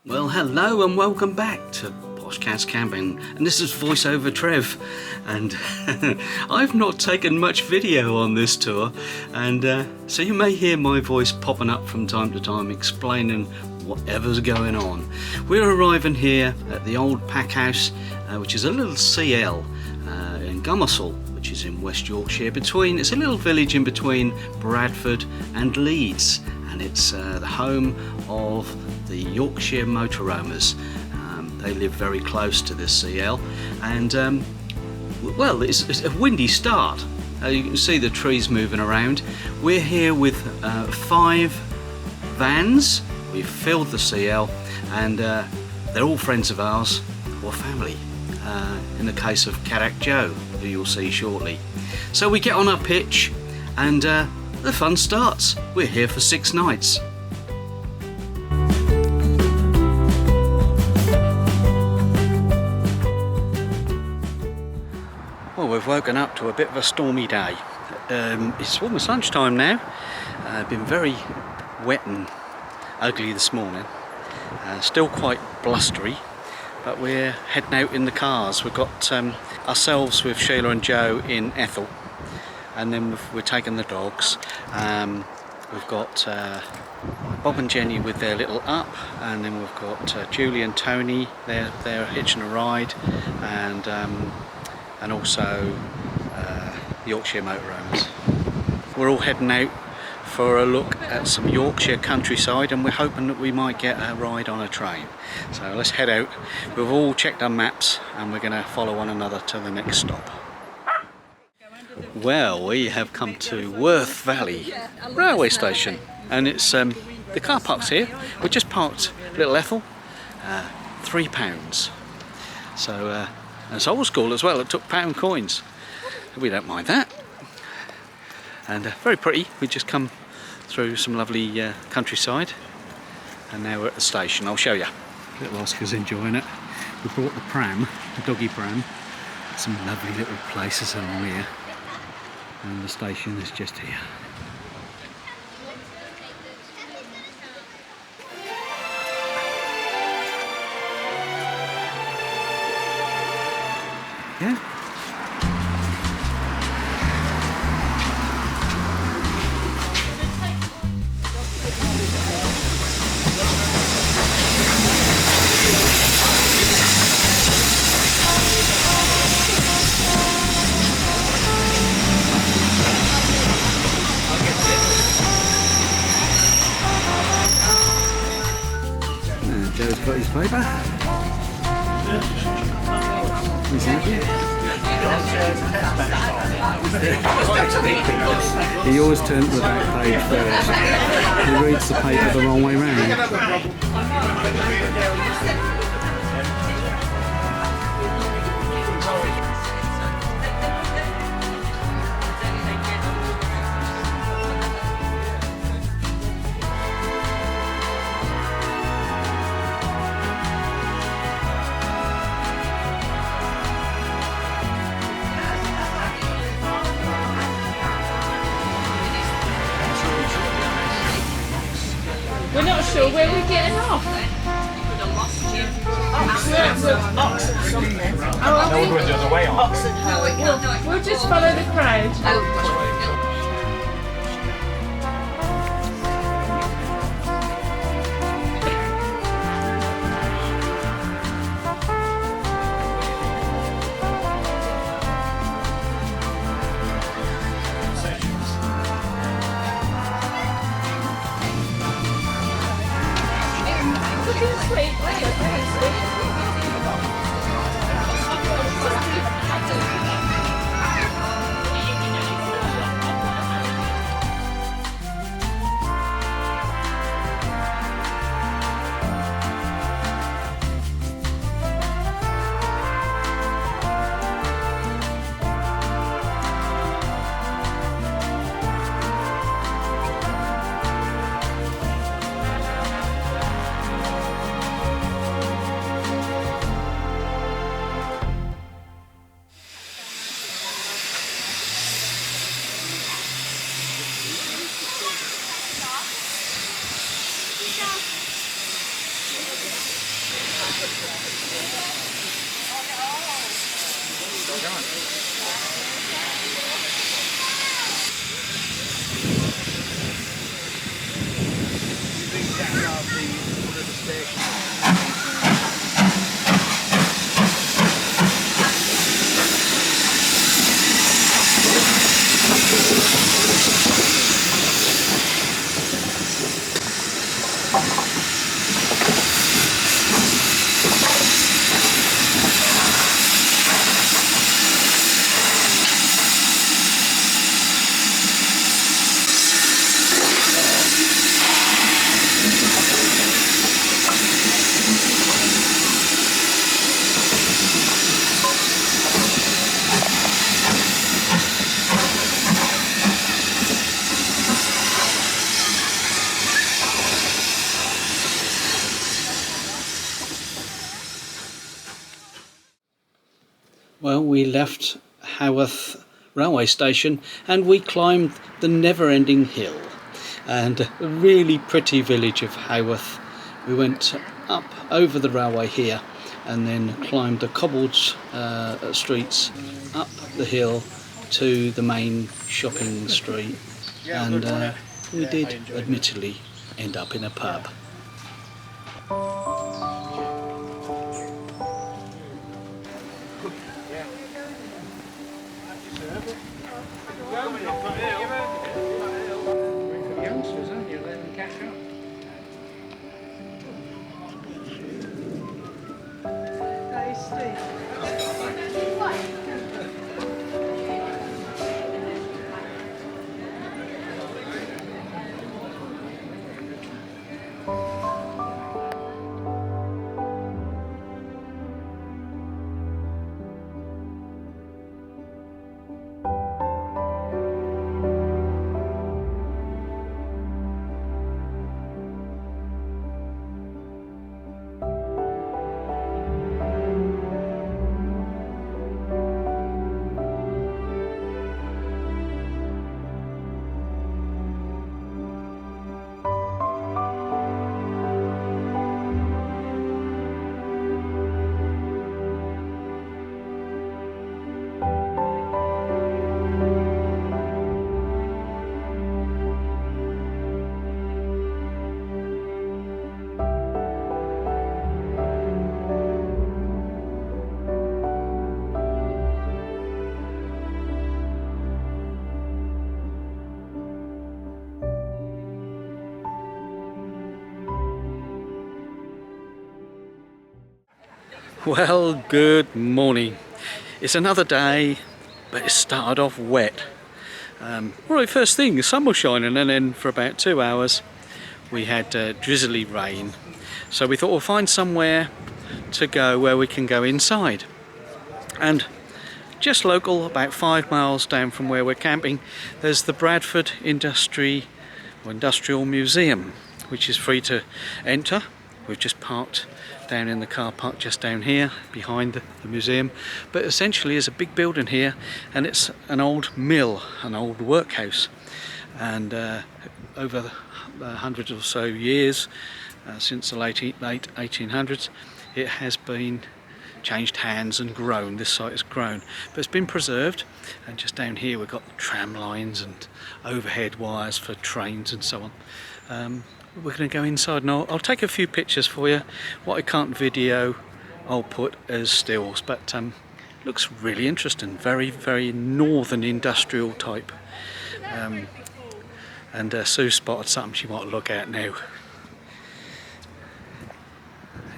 Well, hello and welcome back to Poshcats Camping, and this is voiceover Trev, and I've not taken much video on this tour, and so you may hear my voice popping up from time to time explaining whatever's going on. We're arriving here at the old Packhouse, which is a little CL in Gomersall, which is in West Yorkshire. It's a little village in between Bradford and Leeds, and it's the home of the Yorkshire Motorhomers. They live very close to this CL, and well, it's a windy start. You can see the trees moving around. We're here with 5 vans. We've filled the CL, and they're all friends of ours, or family, in the case of Cadak Joe, who you'll see shortly. So we get on our pitch, and the fun starts. We're here for 6 nights. Well, we've woken up to a bit of a stormy day. It's almost lunchtime now. Been very wet and ugly this morning. Still quite blustery, but we're heading out in the cars. We've got ourselves with Sheila and Joe in Ethel, and then we're taking the dogs. We've got Bob and Jenny with their little up, and then we've got Julie and Tony. They're hitching a ride, and also the Yorkshire Motorhomes. We're all heading out for a look at some Yorkshire countryside, and we're hoping that we might get a ride on a train. So let's head out. We've all checked our maps, and we're going to follow one another to the next stop. Well, we have come to Worth Valley railway station, and it's the car park's here. We just parked Little Ethel, £3. So it's old school as well. It took pound coins. We don't mind that. And very pretty. We just come through some lovely countryside, and now we're at the station. I'll show you. Little Oscar's enjoying it. We brought the pram, the doggy pram. Some lovely little places along here, and the station is just here. Yeah. Joe's got his paper. He's happy. He always turns to the back page first. He reads the paper the wrong way round. We're not sure where we're getting off. Oxford something. Oh, No, we're going the other way on. Oxford. We'll just follow the crowd. Well, we left Haworth railway station and we climbed the never-ending hill, and a really pretty village of Haworth. We went up over the railway here and then climbed the cobbled streets up the hill to the main shopping street, and we did admittedly end up in a pub. Well, good morning. It's another day, but it started off wet. Right, first thing, the sun was shining, and then for about 2 hours we had drizzly rain. So we thought we'll find somewhere to go where we can go inside. And just local, about 5 miles down from where we're camping, there's the Bradford Industrial Museum, which is free to enter. We've just parked down in the car park just down here behind the museum, but essentially it's a big building here, and it's an old mill, an old workhouse, and over 100 or so years, since the late 1800s, it has been changed hands and grown. This site has grown, but it's been preserved. And just down here we've got tram lines and overhead wires for trains and so on. We're going to go inside now. I'll take a few pictures for you. What I can't video I'll put as stills, but looks really interesting. Very, very northern industrial type. And Sue spotted something she might look at now.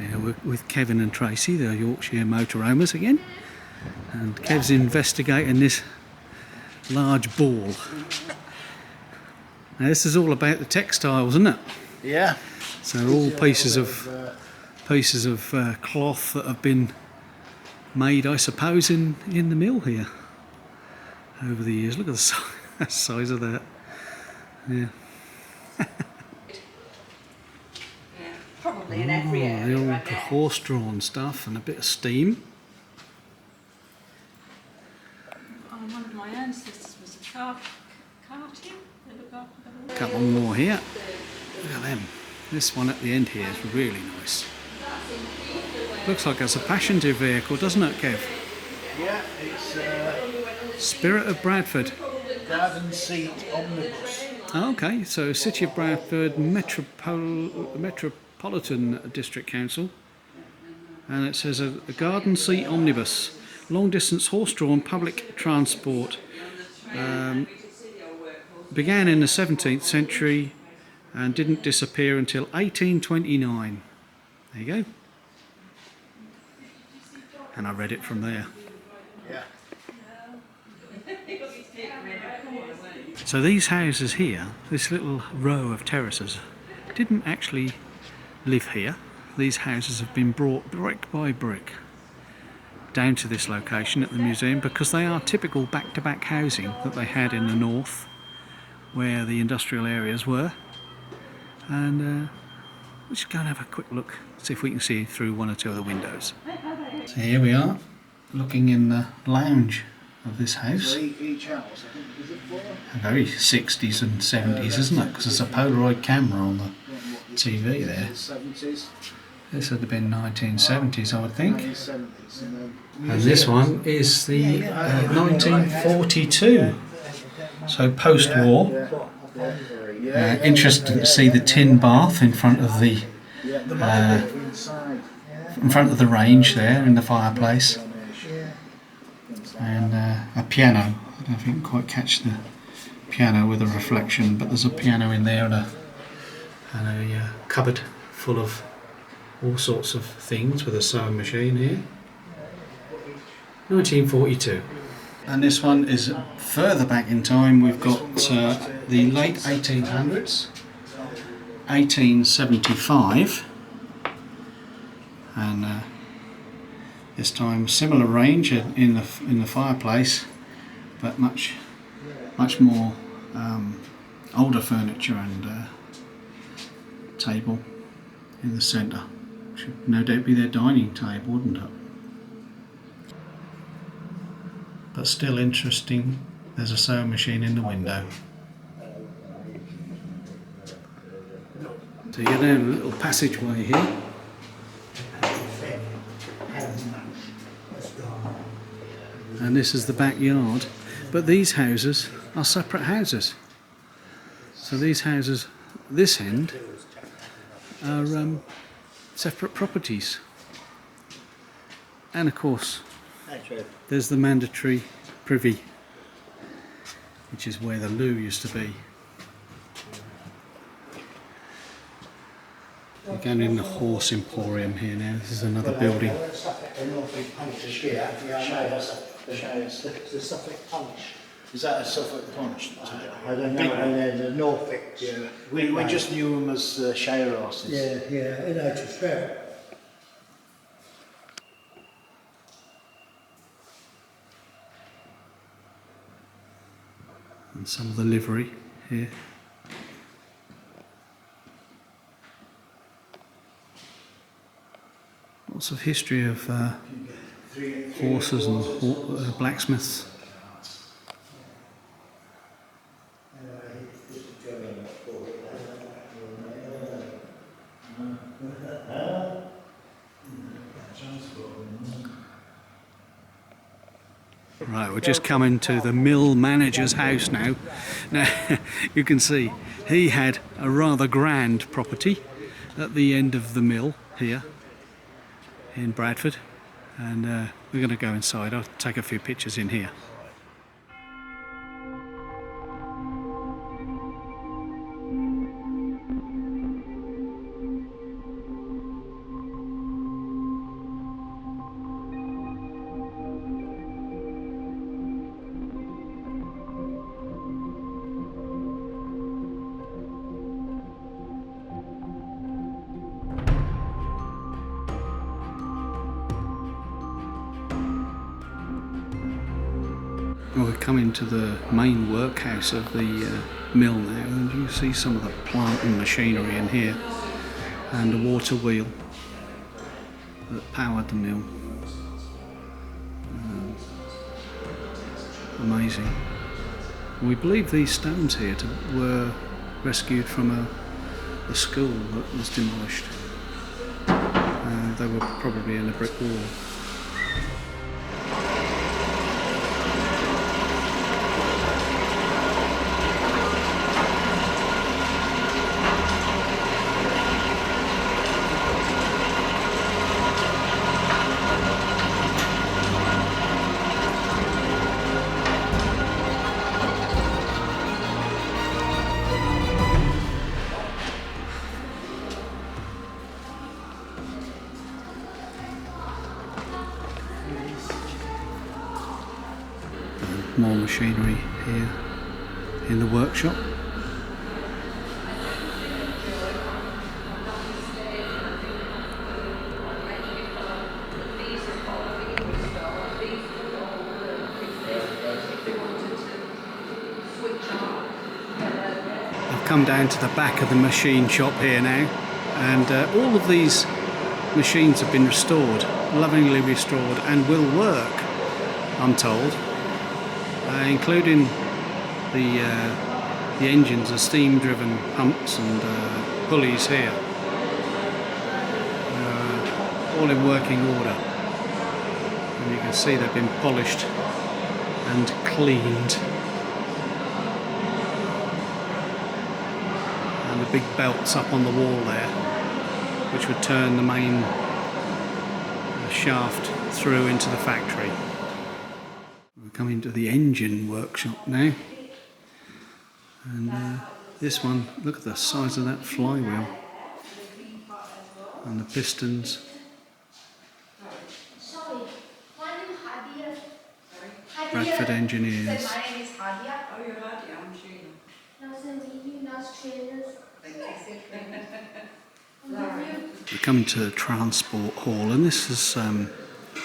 Yeah, we're with Kevin and Tracey, the Yorkshire Motorhomers again, and Kev's investigating this large ball. Now this is all about the textiles, isn't it? Yeah. So all pieces of cloth that have been made, I suppose, in the mill here over the years. Look at the size of that. Yeah. Probably in every area. The old horse-drawn stuff and a bit of steam. One of my ancestors was a cartier. They look after the horse. Couple more here. Look at them. This one at the end here is really nice. Looks like it's a passenger vehicle, doesn't it, Kev? Yeah, it's Spirit of Bradford. garden seat omnibus. Oh, okay, so City of Bradford Metropolitan District Council. And it says a garden seat omnibus. Long distance horse-drawn public transport. Began in the 17th century and didn't disappear until 1829. There you go. And I read it from there. Yeah. So these houses here, this little row of terraces, didn't actually live here. These houses have been brought brick by brick down to this location at the museum because they are typical back-to-back housing that they had in the north where the industrial areas were. And let's just go and have a quick look, see if we can see through one or two of the windows. So here we are, looking in the lounge of this house. So each house, I think, is it 4? Very 60s and 70s, isn't it? Because there's a Polaroid camera on the TV there. 70s. This would have been 1970s, I would think. 1970s. And this one is the 1942, so post-war. Interesting to see the tin bath in front of the range there in the fireplace, and a piano. I don't know if you can quite catch the piano with a reflection, but there's a piano in there and a cupboard full of all sorts of things with a sewing machine here. 1942. And this one is further back in time. We've got the late 1800s, 1875, and this time similar range in the fireplace, but much more older furniture and table in the centre. Should no doubt be their dining table, wouldn't it? But still interesting, there's a sewing machine in the window. So you go down a little passageway here. And this is the backyard. But these houses are separate houses. So these houses, this end, are separate properties. And of course, there's the mandatory privy, which is where the loo used to be. We're going in the horse emporium here now. This is another building. Is that a Suffolk Punch? I don't know, the Norfolk. Yeah. We just knew them as Shire horses. Yeah, it's fair. And some of the livery here. Lots of history of horses and blacksmiths. Right, we're just coming to the mill manager's house now. Now, you can see he had a rather grand property at the end of the mill here in Bradford, and we're going to go inside. I'll take a few pictures in here. Well, we're coming to the main workhouse of the mill now, and you see some of the plant and machinery in here, and a water wheel that powered the mill. Amazing. We believe these stones here were rescued from a school that was demolished. They were probably in a brick wall. More machinery here in the workshop. I've come down to the back of the machine shop here now, and all of these machines have been restored, lovingly restored, and will work, I'm told. Including the engines, the steam-driven pumps and pulleys here, all in working order. And you can see they've been polished and cleaned. And the big belts up on the wall there, which would turn the main shaft through into the factory. Coming to the engine workshop now, and this one, look at the size of that flywheel and the pistons. Bradford engineers. My name is Hadia. Oh, you're Hadia, I'm Sheena. Nice to meet you, nice trainers. We're coming to the transport hall, and this is an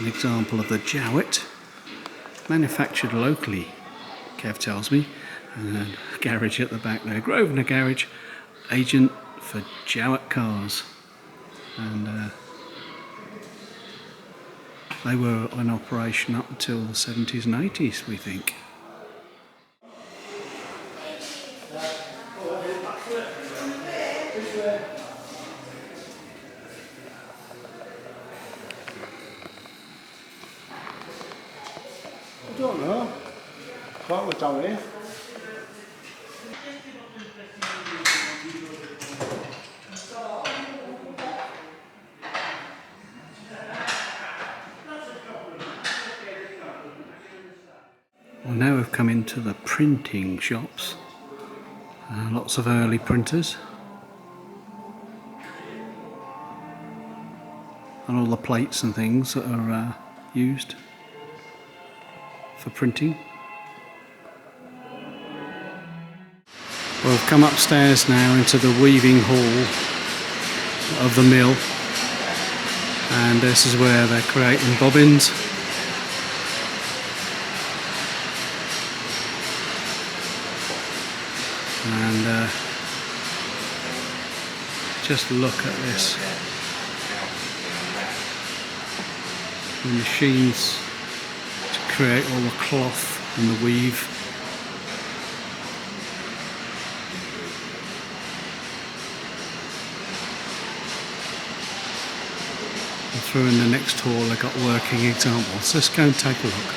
example of the Jowett. Manufactured locally, Kev tells me, and a garage at the back there. Grosvenor Garage, agent for Jowett cars, and they were in operation up until the 70s and 80s, we think. I don't know. What was down here? Well, now we've come into the printing shops. Lots of early printers. And all the plates and things that are used for printing. Well, we've come upstairs now into the weaving hall of the mill, and this is where they're creating bobbins. And just look at this. The machines to create all the cloth and the weave. And through in the next hall I got working examples. Let's go and take a look.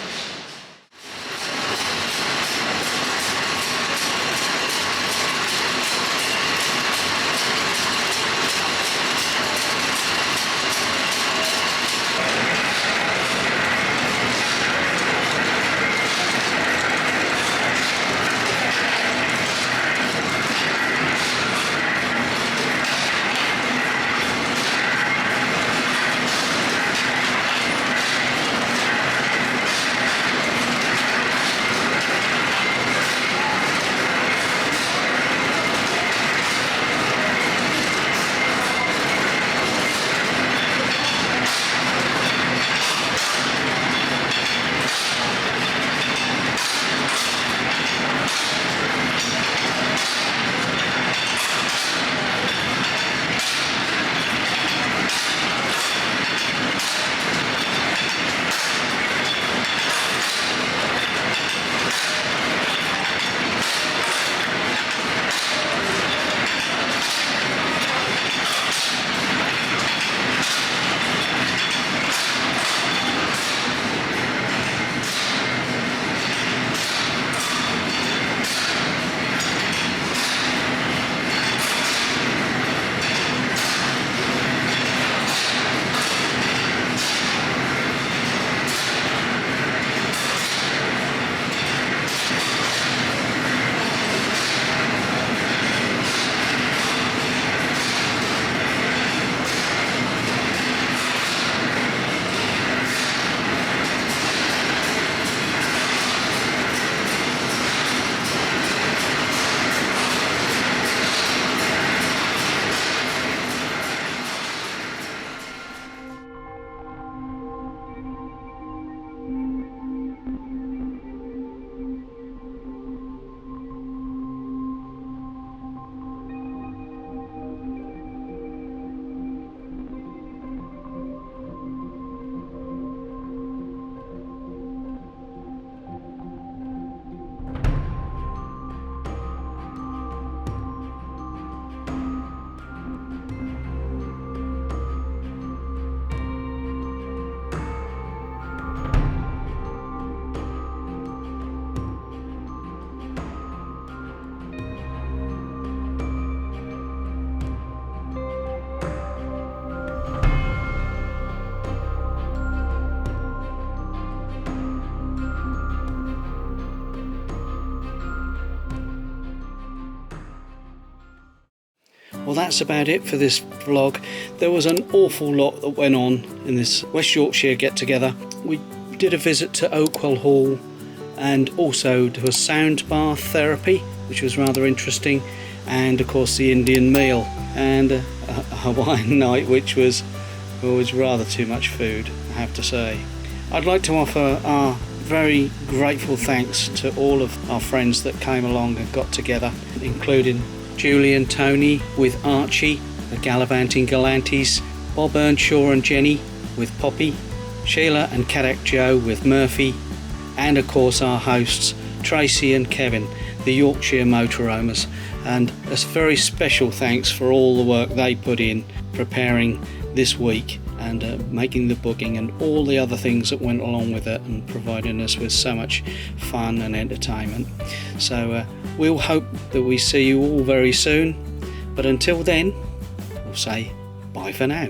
that's about it for this vlog. There was an awful lot that went on in this West Yorkshire get together. We did a visit to Oakwell Hall and also to a sound bath therapy, which was rather interesting, and of course the Indian meal and a Hawaiian night, which was rather too much food, I have to say. I'd like to offer our very grateful thanks to all of our friends that came along and got together, including Julie and Tony with Archie, the Galivanting Galantes, Bob Earnshaw and Jenny with Poppy, Sheila and Cadet Joe with Murphy, and of course our hosts Tracey and Kevin, the Yorkshire Motorhomers. And a very special thanks for all the work they put in preparing this week and making the booking and all the other things that went along with it, and providing us with so much fun and entertainment. So we'll hope that we see you all very soon, but until then we'll say bye for now.